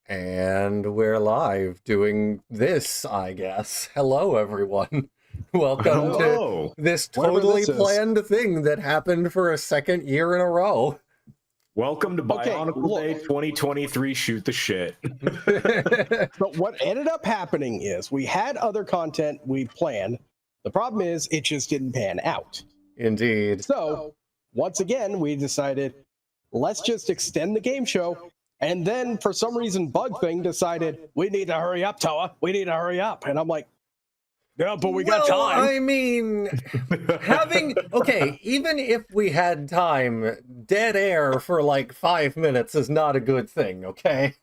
And we're live doing this, I guess. Hello, everyone. Welcome Hello. to this Whatever totally this is. planned thing that happened for a second year in a row. Welcome to Okay, Bionicle look. Day 2023 Shoot the Shit. But what ended up happening is we had other content we planned. The problem is it just didn't pan out. Indeed. So once again, we decided let's just extend the game show. And then for some reason, Bug Thing decided we need to hurry up, Toa. We need to hurry up. And I'm like, yeah, but we got Well, time. I mean, even if we had time, dead air for like 5 minutes is not a good thing, okay?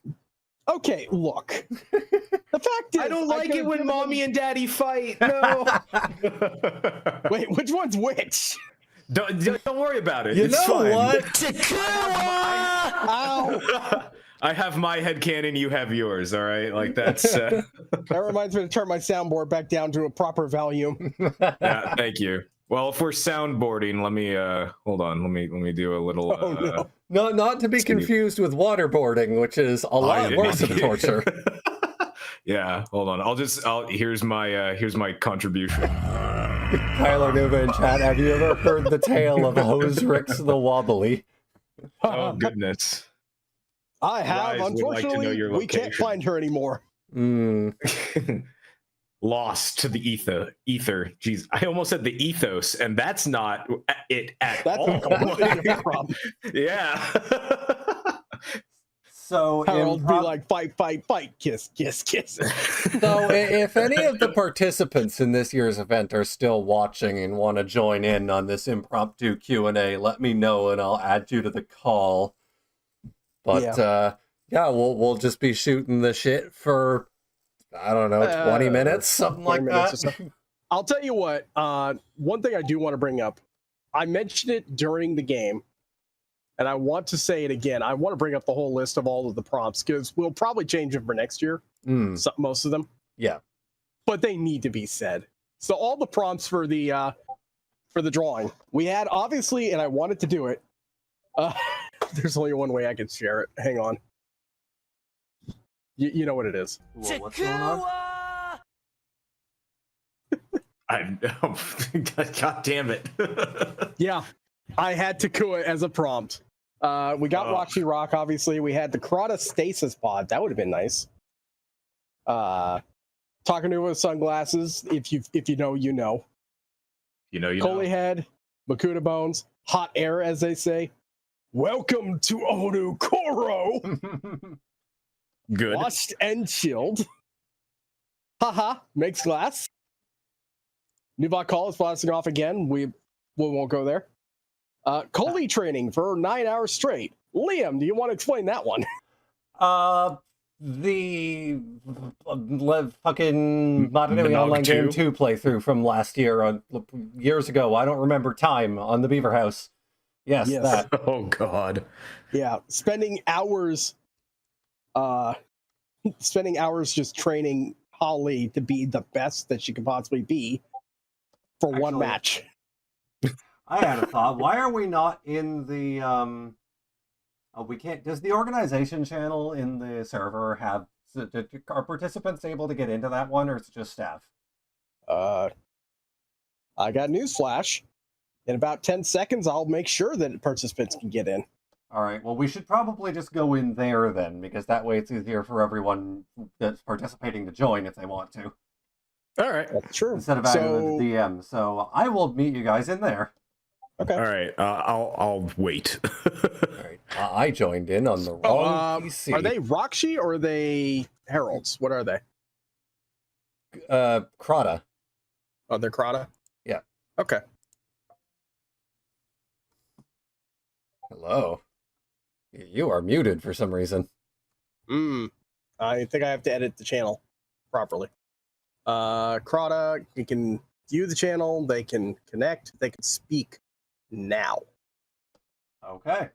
Okay, look. The fact is, I don't like it when could've mommy and daddy fight. No. Wait, which one's which? Don't worry about it. You It's know fine. what? Ow! I have my headcanon, you have yours, all right? Like that's That reminds me to turn my soundboard back down to a proper volume. yeah, thank you. Well, if we're soundboarding, let me hold on. Let me do a little Oh, no. No, not to be confused with waterboarding, which is a lot yeah. worse of torture. Yeah, hold on. Here's my contribution. Kyler Nova in chat, have you ever heard the tale of Hose Rix the Wobbly? Oh goodness. I have. Rise would like to know Unfortunately, your we can't location. find her anymore. Lost to the ether. Jeez, I almost said the ethos, and that's not it at That's all. a completely different problem. Yeah. So, Harold be like, fight, fight, fight, kiss, kiss, kiss. So if any of the participants in this year's event are still watching and want to join in on this impromptu Q&A, let me know and I'll add you to the call. But yeah, we'll just be shooting the shit for, I don't know, 20 minutes, something 20 like minutes that. or so. I'll tell you what, one thing I do want to bring up, I mentioned it during the game, and I want to say it again. I want to bring up the whole list of all of the prompts, because we'll probably change them for next year, most of them. Yeah. But they need to be said. So all the prompts for the drawing, we had, obviously, and I wanted to do it, there's only one way I can share it. Hang on. You know what it is. Well, what's going on? God damn it. Yeah, I had Takua as a prompt. We got Roxy Rock, obviously. We had the Crota Stasis Pod. That would have been nice. Talking to her with sunglasses. If you know, you know. You know. Coley Head, Makuta Bones, Hot Air, as they say. Welcome to Odu Koro. Good. Washed and chilled. Haha, makes glass. Nuvok Call is blasting off again. We won't go there. Coley training for 9 hours straight. Liam, do you want to explain that one? The fucking Modern Day Online Game 2 playthrough from last year, years ago. I don't remember time on the Beaverhouse. Yes, that. Oh God. Yeah, spending hours just training Holly to be the best that she could possibly be for one match. I had a thought. Why are we not in the we can't. Does the organization channel in the server have? Are participants able to get into that one, or is it just staff? I got newsflash. In about 10 seconds, I'll make sure that participants can get in. All right. Well, we should probably just go in there then, because that way it's easier for everyone that's participating to join if they want to. All right, that's true. Instead of adding the DM. So I will meet you guys in there. Okay. All right. I'll wait. All right. I joined in on the wrong PC. Are they Roxy or are they Heralds? What are they? Crota. Oh, they're Crota? Yeah. Okay. Hello. You are muted for some reason. I think I have to edit the channel properly. Crota, you can view the channel, they can connect, they can speak now. Okay.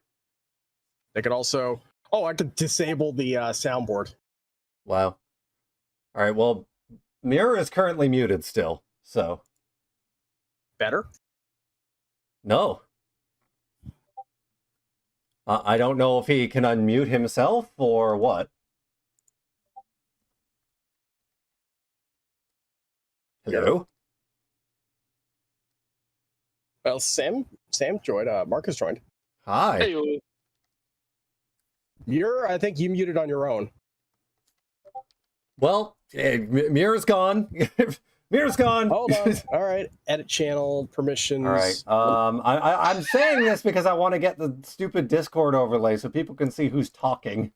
They could also... Oh, I could disable the soundboard. Wow. All right, well, Mirror is currently muted still, so... Better? No. I don't know if he can unmute himself or what. Hello. Well, Sam joined. Marcus joined. Hi. Hey, I think you muted on your own. Well, Mira's gone. Mira's gone. Hold on. All right. Edit channel permissions. All right. I'm saying this because I want to get the stupid Discord overlay so people can see who's talking.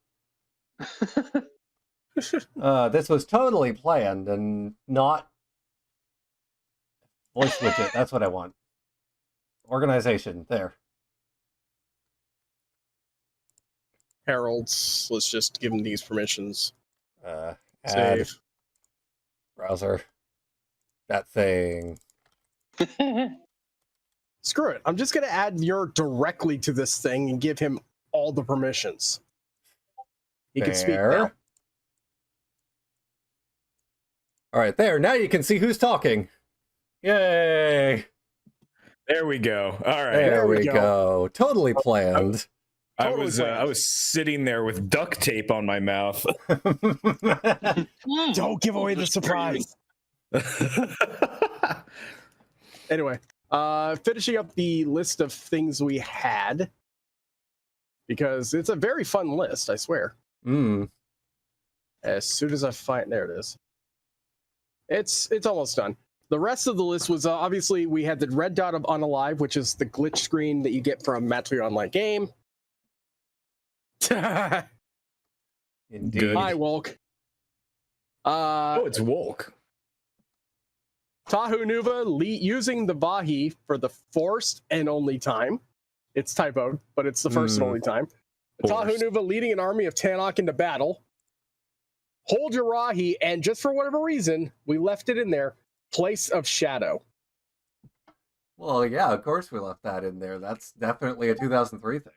This was totally planned and not voice widget. That's what I want. Organization. There. Heralds. Let's just give them these permissions. Add Save. browser. That thing. Screw it. I'm just going to add Muir directly to this thing and give him all the permissions. He can speak There. now. All right, there. Now you can see who's talking. Yay! There we go. All right. There we go. go. Totally planned. Totally I planned. was sitting there with duct tape on my mouth. Don't give away the surprise. Anyway, finishing up the list of things we had, because it's a very fun list, I swear. As soon as I find, there it is. It's almost done. The rest of the list was obviously we had the red dot of unalive, which is the glitch screen that you get from Match Online Game. Indeed. Hi, Wolk. Oh, it's Wolk. Tahu Nuva using the Vahi for the first and only time. It's typoed, but it's the first and only time. Tahu Nuva leading an army of Tanakh into battle. Hold your Rahi, and just for whatever reason, we left it in there. Place of Shadow. Well, yeah, of course we left that in there. That's definitely a 2003 thing.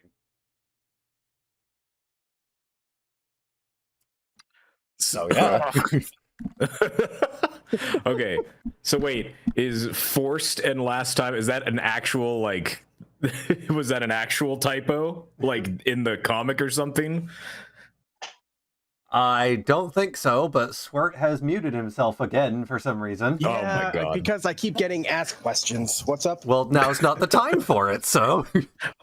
So, yeah. Okay, so wait, is forced and last time, is that an actual, like, was that an actual typo? Like, in the comic or something? I don't think so, but Swirt has muted himself again for some reason. Oh my God. Because I keep getting asked questions. What's up? Well, now's not the time for it, so...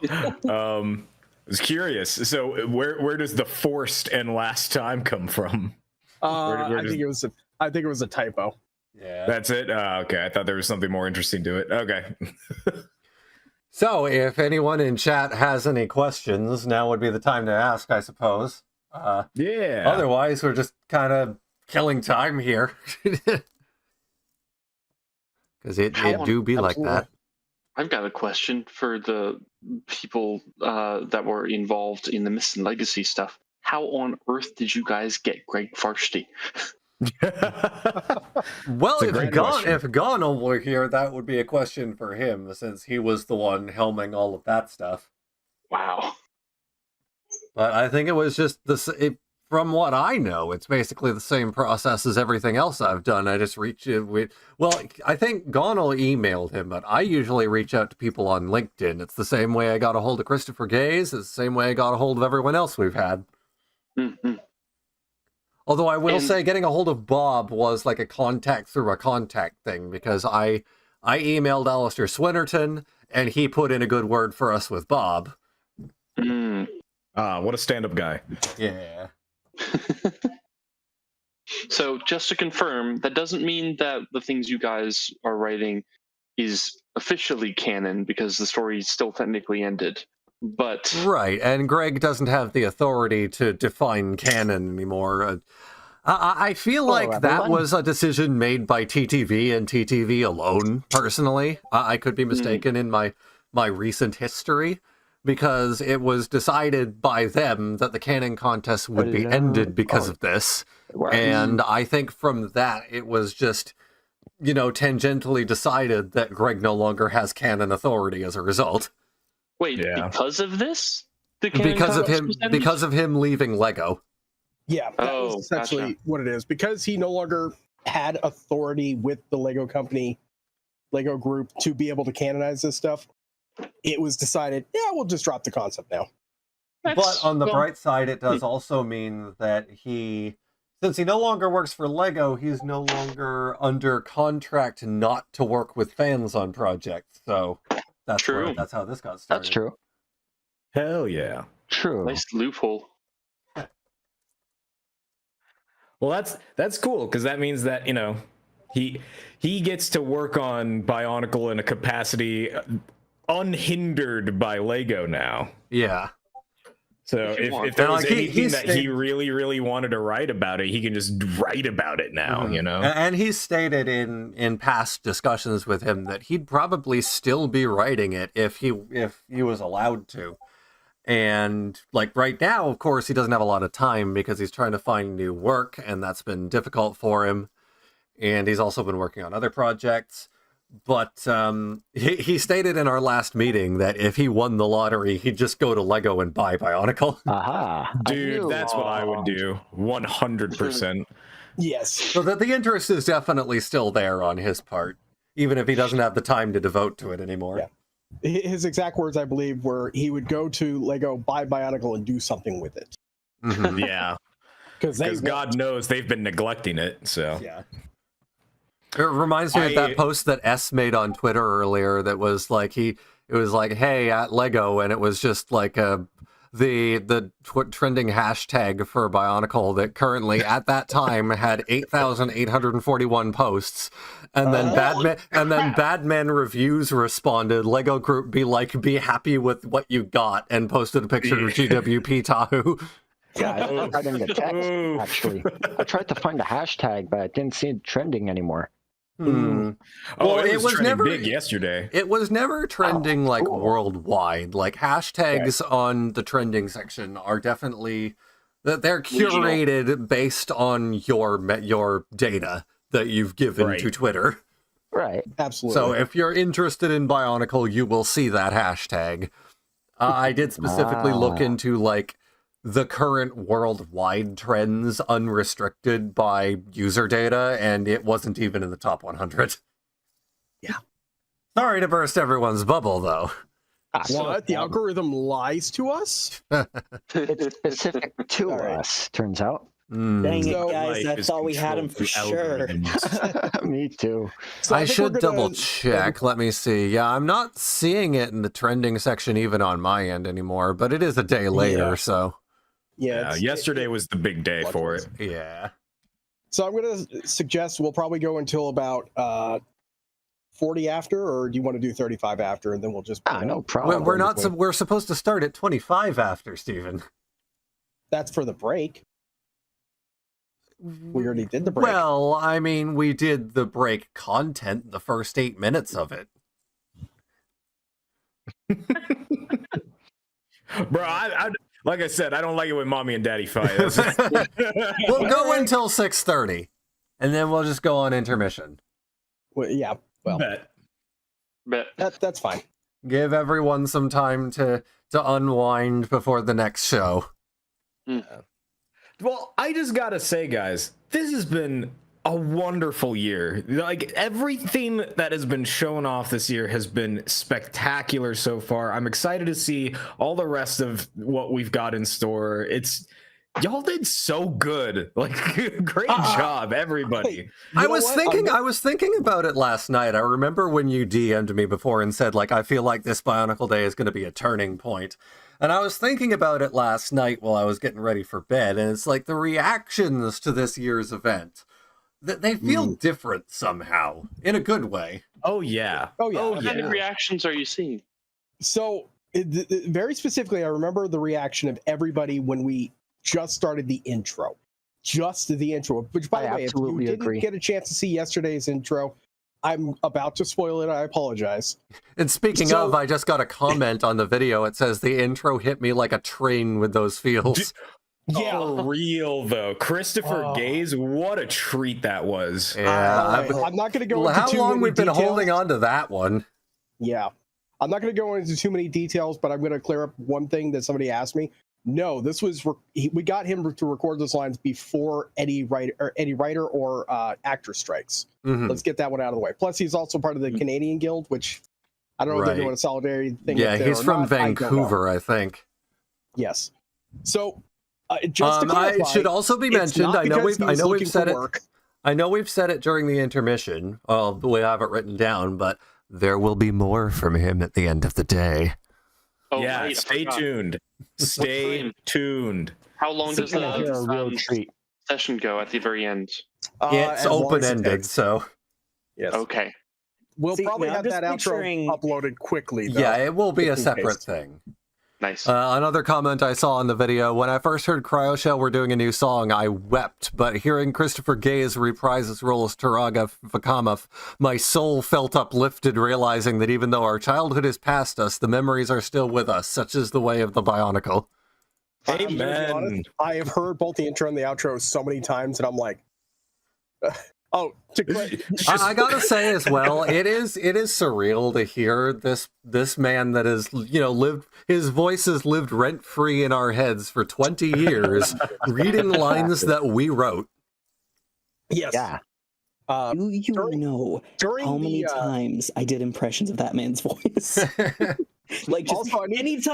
I was curious. So where does the forced and last time come from? I think it was a typo. Yeah. That's it? Okay, I thought there was something more interesting to it. Okay. So, if anyone in chat has any questions, now would be the time to ask, I suppose. Yeah. Otherwise, we're just kind of killing time here. Because it do be like that. I've got a question for the people that were involved in the Myth and Legacy stuff. How on earth did you guys get Greg Farsty? Well, It's a great question. if Gonal were here, that would be a question for him, since he was the one helming all of that stuff. Wow. But I think it was just from what I know, it's basically the same process as everything else I've done. I just reach it with, well, I think Gonal emailed him, but I usually reach out to people on LinkedIn. It's the same way I got a hold of Christopher Gaze. It's the same way I got a hold of everyone else we've had. Mm-hmm. Although I will say getting a hold of Bob was like a contact through a contact thing, because I emailed Alistair Swinnerton and he put in a good word for us with Bob. Mm. What a stand-up guy. Yeah. So just to confirm, that doesn't mean that the things you guys are writing is officially canon, because the story still technically ended. But Right, and Greg doesn't have the authority to define canon anymore. I feel like that was a decision made by TTV and TTV alone, personally. I could be mistaken in my recent history, because it was decided by them that the canon contest would be ended because of this. And I think from that, it was just, tangentially decided that Greg no longer has canon authority as a result. wait, Yeah. because of this? The canon Because of contest him, was ended? because of him leaving Lego. Yeah, that was Oh, essentially gotcha. what it is. Because he no longer had authority with the Lego company, Lego group, to be able to canonize this stuff, it was decided, yeah, we'll just drop the concept now. But on the bright side, it does also mean that Since he no longer works for Lego, he's no longer under contract not to work with fans on projects. So that's True. that's how this got started. That's true. Hell yeah. True. Nice loophole. Well, that's cool because that means that he gets to work on Bionicle in a capacity unhindered by Lego now. Yeah. So if there was anything that he really, really wanted to write about it, he can just write about it now, And he's stated in past discussions with him that he'd probably still be writing it if he was allowed to. And like right now, of course, he doesn't have a lot of time because he's trying to find new work, and that's been difficult for him. And he's also been working on other projects. But he stated in our last meeting that if he won the lottery, he'd just go to Lego and buy Bionicle. Aha. Dude, that's what I would do. 100%. Yes. So that the interest is definitely still there on his part, even if he doesn't have the time to devote to it anymore. Yeah. His exact words, I believe, were he would go to Lego, buy Bionicle, and do something with it. Mhm. Yeah. Because God knows they've been neglecting it. So Yeah. It reminds me of that post that S made on Twitter earlier that was like it was like, hey, at Lego, and it was just like the trending hashtag for Bionicle that currently at that time had 8,841 posts, and then Badman Reviews responded, Lego Group be happy with what you got, and posted a picture of GWP Tahu. Yeah, I didn't get text, actually. I tried to find a hashtag, but I didn't see it trending anymore. Hmm. Well, it was never big yesterday. It was never trending worldwide. Like hashtags on the trending section are definitely they're curated based on your data that you've given to Twitter. Right. Absolutely. So if you're interested in Bionicle, you will see that hashtag. I did specifically look into the current worldwide trends unrestricted by user data, and it wasn't even in the top 100. Yeah. Sorry to burst everyone's bubble, though. What? The algorithm lies to us? It's specific to us, turns out. Dang it, So- guys, that's all we had him for sure. Me too. So I think should we're gonna- double check. Let me see. Yeah, I'm not seeing it in the trending section even on my end anymore, but it is a day later, so. Yeah. Yesterday was the big day for it. Yeah. So I'm going to suggest we'll probably go until about 40 after, or do you want to do 35 after, and then we'll just... No problem. We're supposed to start at 25 after, Stephen. That's for the break. We already did the break. Well, I mean, we did the break content, the first 8 minutes of it. Bro, I like I said, I don't like it when mommy and daddy fight. We'll go until 6:30, and then we'll just go on intermission. Well, yeah, well, Bet. that's fine. Give everyone some time to unwind before the next show. Well, I just gotta say, guys, this has been a wonderful year. Like, everything that has been shown off this year has been spectacular so far. I'm excited to see all the rest of what we've got in store. Y'all did so good. Like, great job, everybody. I was thinking about it last night. I remember when you DM'd me before and said, I feel like this Bionicle Day is going to be a turning point. And I was thinking about it last night while I was getting ready for bed, and it's like the reactions to this year's event, they feel different somehow, in a good way. Oh, yeah. What kind of reactions are you seeing? So, very specifically, I remember the reaction of everybody when we just started the intro. Just the intro. Which, by the way, if you didn't get a chance to see yesterday's intro, I'm about to spoil it. I apologize. And speaking of, I just got a comment on the video. It says the intro hit me like a train with those feels. Yeah. For real, though. Christopher Gaze, what a treat that was. Yeah. I'm not going to go into how too long many we've been details. holding on to that one. Yeah. I'm not going to go into too many details, but I'm going to clear up one thing that somebody asked me. No, this was we got him to record those lines before any writer or actor strikes. Mhm. Let's get that one out of the way. Plus, he's also part of the Canadian Guild, which I don't know if they're doing a solidarity thing. Yeah, he's from Vancouver, I think. Yes. So Just to clarify, it should also be it's mentioned. not I know because he's we've looking said for it. work. I know we've said it during the intermission. We have it written down, but there will be more from him at the end of the day. Oh, Yeah, right, I stay forgot. tuned. Stay tuned. How long does You're gonna hear a real the treat. session go at the very end? It's As long as it open-ended, takes. so Yes. Okay. We'll See, probably now I'm have just that picturing- outro uploaded quickly, though. yeah, it will be a just in separate case. thing. Nice. Another comment I saw in the video, when I first heard Cryoshell were doing a new song, I wept, but hearing Christopher Gaze reprise his role as Turaga Vakama, my soul felt uplifted, realizing that even though our childhood is past us, the memories are still with us, such is the way of the Bionicle. I'm gonna be Amen. honest, I have heard both the intro and the outro so many times, and I'm like, I gotta say as well, it is surreal to hear this man that has lived, his voice has lived rent free in our heads for 20 years, reading lines that we wrote. yes. Yeah. Do you know During how many the, times I did impressions of that man's voice? Like, just Also, I need-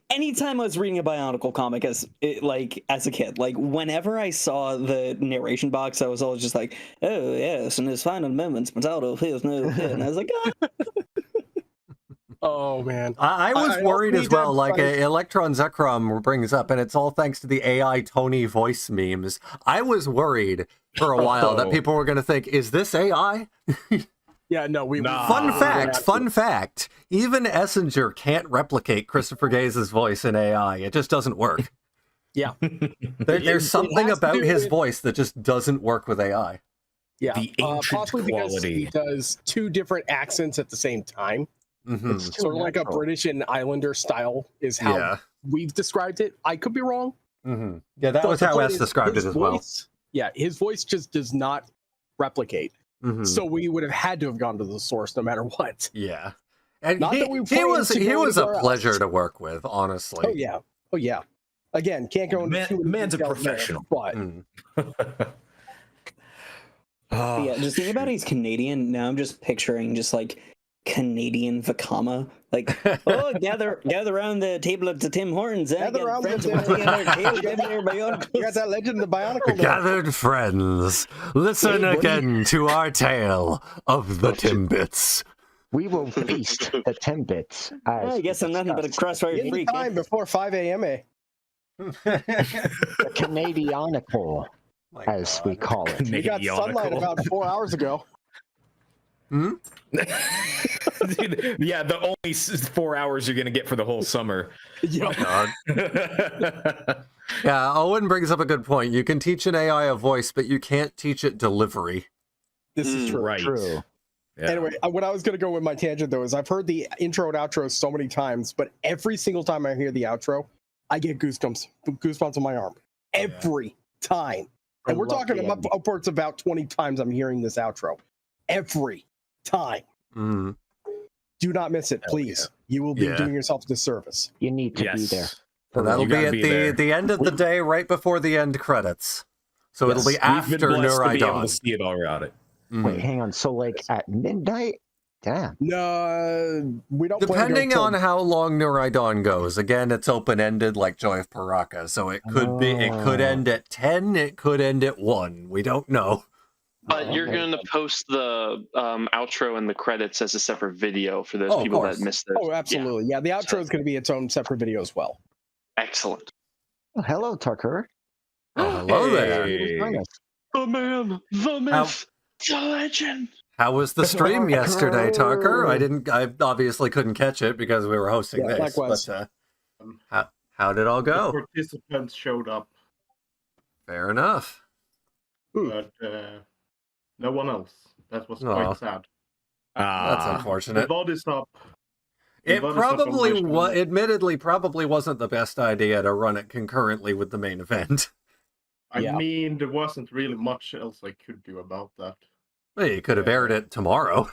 anytime I was reading a Bionicle comic as a kid, like whenever I saw the narration box, I was always just like, "Oh yes," in his final moments, Masato feels no pain. And I was like, "Ah." Oh man. I was I worried also as need well, to- like Electron Zekrom brings up, and it's all thanks to the AI Tony voice memes. I was worried for a while that people were going to think, is this AI? Yeah, no, we. Nah. Fun fact, even Essinger can't replicate Christopher Gaze's voice in AI. It just doesn't work. Yeah. There's something has to about do his with- voice that just doesn't work with AI. Yeah. The ancient possibly because quality. he does two different accents at the same time. Mhm. It's too Sort of like a natural. British and Islander style is how Yeah. we've described it. I could be wrong. Yeah, that But was the how point S is, described his it as well. voice- Yeah, his voice just does not replicate. Mhm. So we would have had to have gone to the source no matter what. Yeah. And Not he, that we he plan was to he go was a anywhere else. pleasure to work with, honestly. Oh yeah. Oh yeah. Again, can't go into too many Man's a details there, professional. but Mm. But yeah, just thinking about he's Canadian. Now I'm just picturing just like Canadian Vakama. Like, oh, gather around the table at the Tim Hortons. Gather around friends the will table. take our table, give their you got Bionicles. that Legend of the Bionicle there. Gathered friends, listen Hey, buddy. again to our tale of the Timbits. We will feast the Timbits. I guess I'm nothing but a crossfire In the freak. time before 5 a.m. the Canadionicle, My as we God. call it. We got sunlight Canadionicle. about 4 hours ago. Hmm? Dude, yeah, the only 4 hours you're gonna get for the whole summer. Yeah. God. Yeah, Owen brings up a good point. You can teach an AI a voice, but you can't teach it delivery. This is true. Right. True. Yeah. Anyway, what I was going to go with my tangent, though, is I've heard the intro and outro so many times, but every single time I hear the outro, I get goosebumps on my arm. Every time. And we're love talking the about ending. upwards about 20 times I'm hearing this outro. Every time. Mm. Do not miss it, please. You will be Yeah. doing yourself a disservice. You need to be Yes. there. So that'll You be gotta at be there. the end of the day, right before the end credits. So it'll be We've been after blessed to be able to Neuridon. see it all around it. Mhm. Wait, hang on. So, like, at midnight? Damn. No, we don't plan to go Depending till- on how long Neuridon goes, again, it's open-ended like Joy of Paraka, so it could end at 10, it could end at 1. We don't know. But you're going to post the outro and the credits as a separate video for those Oh, of people course. that missed it. Oh, absolutely. Yeah, the outro is going to be its own separate video as well. Excellent. Oh, hello, Tucker. Oh, hello there. Hey. Join us. The man, the myth, the legend. How was the stream yesterday, Tucker? I obviously couldn't catch it because we were hosting Yeah, this. likewise. But how did it all The go? participants showed up, Fair enough. but no one else. That was Aw. quite sad. That's The unfortunate. body's up. It What is up on probably, my screen? admittedly, probably wasn't the best idea to run it concurrently with the main event. I Yeah. mean, there wasn't really much else I could do about that. Well, you could have aired it tomorrow.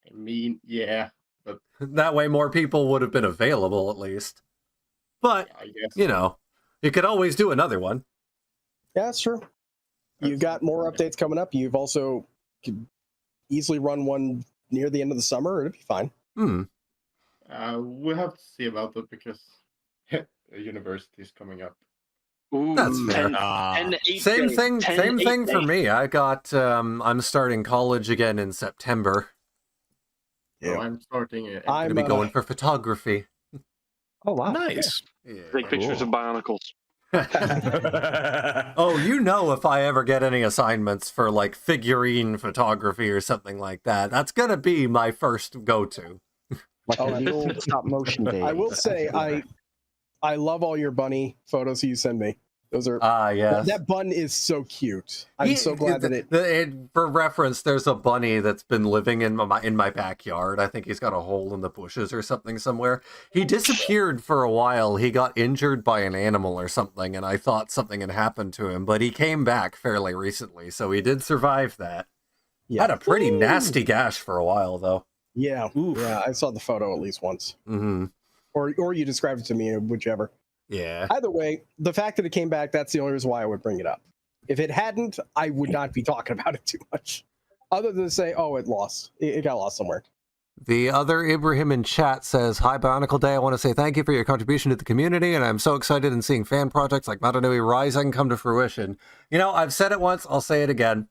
I mean, yeah, That way more people would have been available at least. But, I guess. you know, you could always do another one. Yeah, that's true. You've got more updates coming up. You've also could easily run one near the end of the summer. It'd be fine. Hmm. We'll have to see about that because the university is coming up. Ooh, That's fair. 10 Same 8-day, thing. 10 Same thing 8-day. for me. I got. I'm starting college again in September. So I'm starting. I'm gonna be going for photography. Oh wow. Nice. Yeah. Take pictures of Bionicles. Oh, you know, if I ever get any assignments for like figurine photography or something like that, that's gonna be my first go-to. Like Oh, the old stop motion days. I will say I love all your bunny photos you send me. Those are Yes. that bun is so cute. I'm so glad that it. For reference, there's a bunny that's been living in my backyard. I think he's got a hole in the bushes or something somewhere. He disappeared for a while. He got injured by an animal or something, and I thought something had happened to him. But he came back fairly recently, so he did survive that. Yeah. Had a pretty nasty gash for a while, though. Yeah, Oof. yeah. I saw the photo at least once, Mm-hmm. or you described it to me, whichever. Yeah. Either way, the fact that it came back, that's the only reason why I would bring it up. If it hadn't, I would not be talking about it too much. Other than to say, oh, it lost. It got lost somewhere. The other Ibrahim in chat says, "Hi, Bionicle Day. I want to say thank you for your contribution to the community, and I'm so excited in seeing fan projects like Matanui Rising come to fruition." You know, I've said it once, I'll say it again.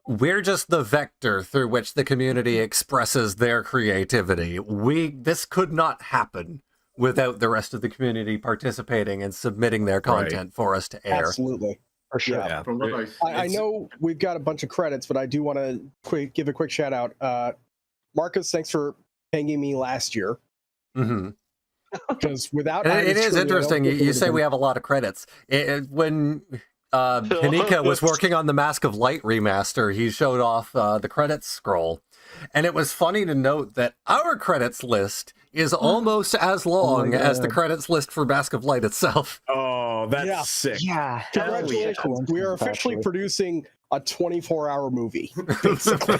We're just the vector through which the community expresses their creativity. This could not happen without the rest of the community participating and submitting their content for us to air. Absolutely. For sure. Yeah. From what I know we've got a bunch of credits, but I do want to give a quick shout out. Marcus, thanks for pinging me last year. Mm-hmm. Because without It is interesting. You say we have a lot of credits. When Panika was working on the Mask of Light remaster, he showed off the credits scroll. And it was funny to note that our credits list is almost as long as the credits list for Mask of Light itself. Oh, that's Yeah. sick. Yeah. Congratulations. We are officially Actually. producing a 24-hour movie, basically.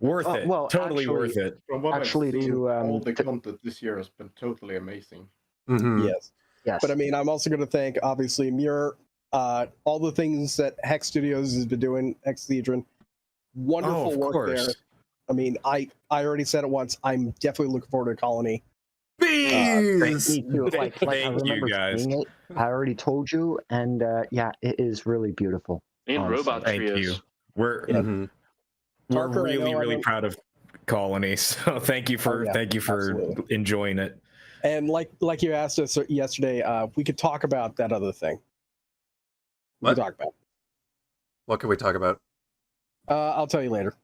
Worth it. well, Totally actually- worth it. From what Actually, I've seen, to, all the content this year has been totally amazing. Mhm. Yes. Yes. But I mean, I'm also going to thank, obviously, Muir, all the things that Hex Studios has been doing, Hexedron. Wonderful of work course. there. I mean, I already said it once. I'm definitely looking forward to Colony. Bees! Me too. Like, I Thank you, remember guys. seeing it. I already told you, and yeah, it is really beautiful. And Honestly. robot Thank trios. you. We're Mhm. Parker, I really know I really don't- proud of Colony. So thank you for yeah, absolutely. enjoying it. And like you asked us yesterday, we could talk about that other thing. We What? could talk about. What can we talk about? I'll tell you later.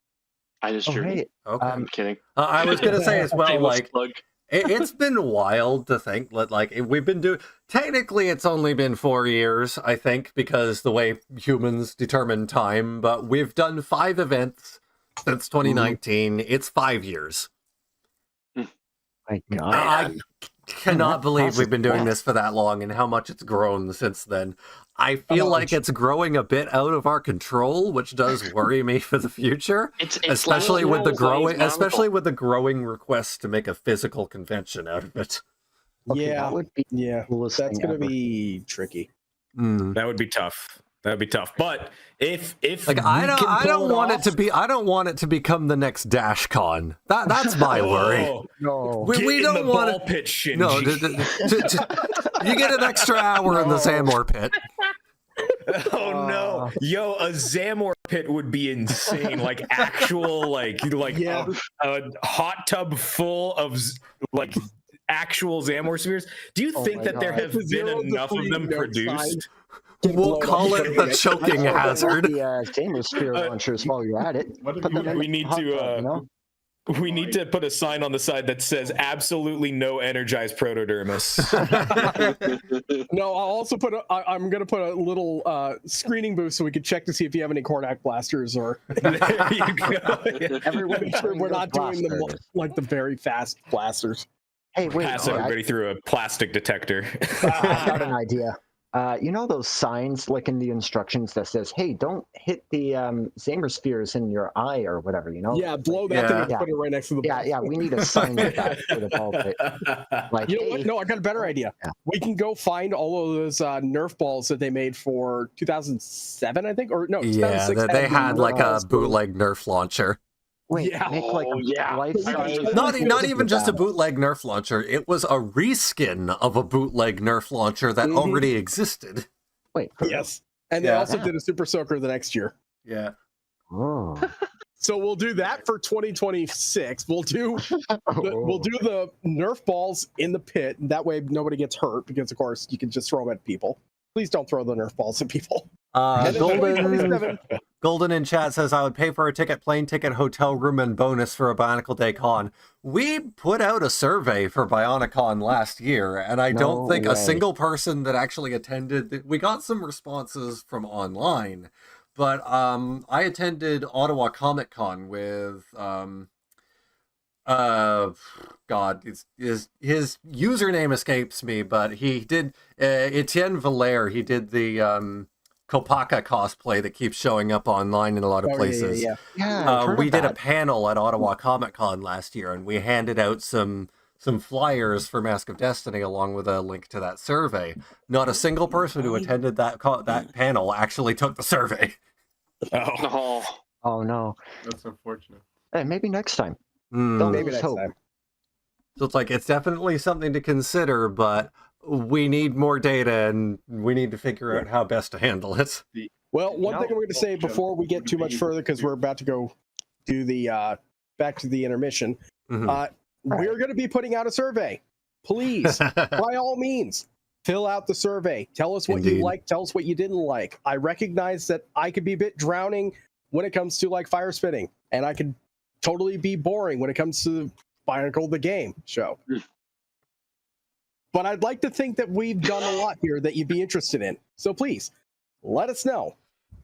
Oh, Dynastry. hey, Okay. I'm kidding. I was going to say as well, Shameless like, plug. it's been wild to think that, like, we've been doing, technically it's only been 4 years, I think, because the way humans determine time, but we've done 5 events since 2019. It's 5 years. my God. I cannot that believe process we've been doing fast. this for that long and how much it's grown since then. I feel like it's growing a bit out of our control, which does worry me for the future. It's Especially with the growing, Monocle. especially with the growing request to make a physical convention out of it. Okay, Yeah. that would be Yeah, the coolest that's thing going to ever. be tricky. Mm. That would be tough. That would be tough. But if Like we I can don't pull want it off- to be. I don't want it to become the next DashCon. That's my worry. Oh, No. We- get we in don't the wanna- ball pit, Shinji. No, you get an extra hour in the Zamor pit. Oh no, yo, a Zamor pit would be insane. Like actual, like Yeah. a hot tub full of like actual Zamor spheres. Do you Oh think my that there God. have been enough of them produced? We'll call it the choking hazard. The Zamer sphere launchers while you're at it. What if Put them in We the need hot to, tub, you know? We need to put a sign on the side that says "Absolutely no energized protodermis." No, I'll also put. I'm going to put a little screening booth so we can check to see if you have any Kornak blasters or. There you go. Everyone Make sure bring we're those not doing the blasters. like the very fast blasters. Hey, wait. Pass I everybody through a plastic detector. got an idea. You know those signs, like in the instructions, that says, "Hey, don't hit the Zamer spheres in your eye or whatever." You know? Yeah, blow that thing and Yeah. put it right next to the. Yeah, yeah. We need a sign like that for the ball pit. Like, You know hey, what? No, I got a better idea. Yeah. We can go find all of those Nerf balls that they made for 2007, I think, or no, Yeah, 2006. they had like a the- bootleg Nerf launcher. Wait, Yeah. make like Oh, yeah. life-size. Not even just a bootleg Nerf launcher. It was a reskin of a bootleg Nerf launcher that Mhm. already existed. Wait. For Yes. And they Yeah. also did a Super Soaker the next year. Yeah. Oh. So we'll do that for 2026. We'll do the Nerf balls in the pit. That way nobody gets hurt because, of course, you can just throw them at people. Please don't throw the Nerf balls at people. And then Golden 2027, Golden in chat says, I would pay for a ticket, plane ticket, hotel room, and bonus for a Bionicle Day Con. We put out a survey for Bionicon last year, and I don't No think a way. single person that actually attended. We got some responses from online, but I attended Ottawa Comic Con with God, his username escapes me, but he did Etienne Valère. He did the Kopaka cosplay that keeps showing up online in a lot of places. Yeah, I've heard We of did a that. panel at Ottawa Comic Con last year, and we handed out some flyers for Mask of Destiny along with a link to that survey. Not a single person who attended that panel actually took the survey. Oh, Oh no. That's unfortunate. Hey, maybe next time. Hmm. Don't maybe lose next hope. time. So it's like, it's definitely something to consider, but we need more data and we need to figure out how best to handle it. Well, one No. thing I'm going to say before we get too much further, because we're about to go do the back to the intermission. Mhm. We're going to be putting out a survey. Please, by all means, fill out the survey. Tell us what Indeed. you like. Tell us what you didn't like. I recognize that I could be a bit drowning when it comes to like fire spitting, and I could totally be boring when it comes to Bionicle the Game show. But I'd like to think that we've done a lot here that you'd be interested in. So please, let us know.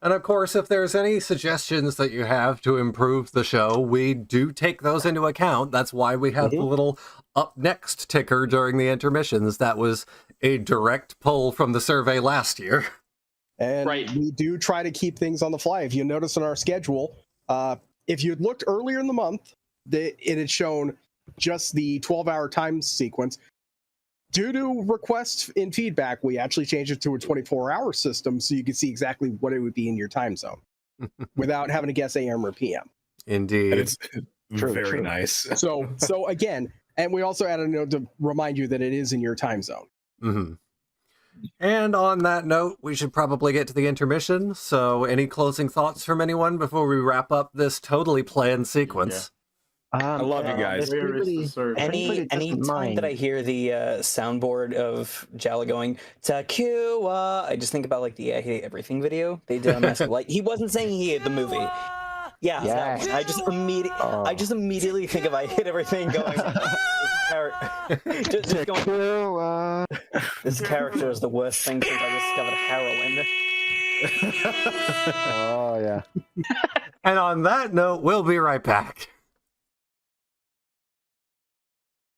And of course, if there's any suggestions that you have to improve the show, we do take those into account. That's why we have the little up next ticker during the intermissions. That was a direct pull from the survey last year. And Right. we do try to keep things on the fly. If you notice in our schedule, if you had looked earlier in the month, it had shown just the 12-hour time sequence. Due to requests in feedback, we actually changed it to a 24-hour system so you could see exactly what it would be in your time zone without having to guess AM or PM. Indeed. It's True, very true. nice. So again, and we also added a note to remind you that it is in your time zone. Mhm. And on that note, we should probably get to the intermission. So any closing thoughts from anyone before we wrap up this totally planned sequence? I love you guys. if Where is anybody- the survey? anybody doesn't Any time mind- that I hear the soundboard of Jala going Takua, I just think about like the I Hate Everything video they did on Mask of Light. He wasn't saying he hated the movie. Yeah, Yes. I just immediately think of I Hate Everything going. just going. This character is the worst thing since I discovered heroin. Oh yeah. And on that note, we'll be right back.